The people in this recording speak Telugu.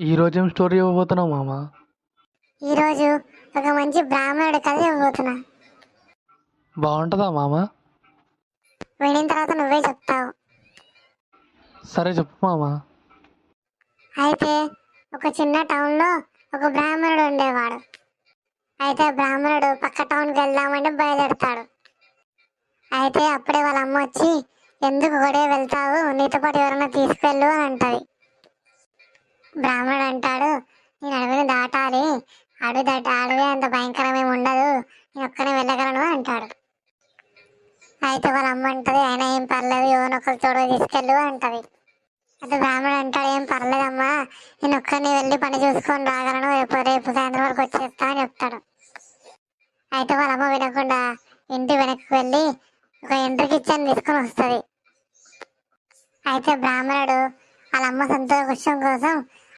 ఈ రోజేం స్టోరీ ఇవ్వబోతున్నావు మామ? ఈరోజు ఒక మంచి బ్రాహ్మణుడి కథ ఇవ్వబోతున్నా. బాగుంటుందా మామ? వినిన తర్వాత నువ్వే చెప్తావు. సరే చెప్పు మామ. అయితే ఒక చిన్న టౌన్లో ఒక బ్రాహ్మణుడు ఉండేవాడు. అయితే బ్రాహ్మణుడు పక్క టౌన్కి వెళ్దామంటే బయలుదేరుతాడు. అయితే అప్పుడే వాళ్ళ అమ్మ వచ్చి, ఎందుకు ఒకడే వెళ్తావు, నీతో పాటు ఎవరైనా తీసుకెళ్ళు అని అంటది. బ్రాహ్మణుడు అంటాడు, నేను అడవిని దాటాలి, అడవి అంత భయంకరమేమి ఉండదు, నేను ఒక్కనే వెళ్ళగలను అని అంటాడు. అయితే వాళ్ళ అమ్మ అంటది, అయినా ఏం పర్లేదు, ఎవరినొకరు తోడు తీసుకెళ్ళు అని అంటది. అయితే బ్రాహ్మణుడు అంటాడు, ఏం పర్లేదమ్మా, నేను ఒక్కరిని వెళ్ళి పని చూసుకొని రాగలను, రేపు సాయంత్రం వరకు వచ్చేస్తా అని చెప్తాడు. అయితే వాళ్ళ అమ్మ వినకుండా ఇంటి వెనక్కి వెళ్ళి ఒక ఎంట్రీ కిచెన్ తీసుకొని వస్తుంది. అయితే బ్రాహ్మణుడు వాళ్ళ అమ్మ సంతోషం కోసం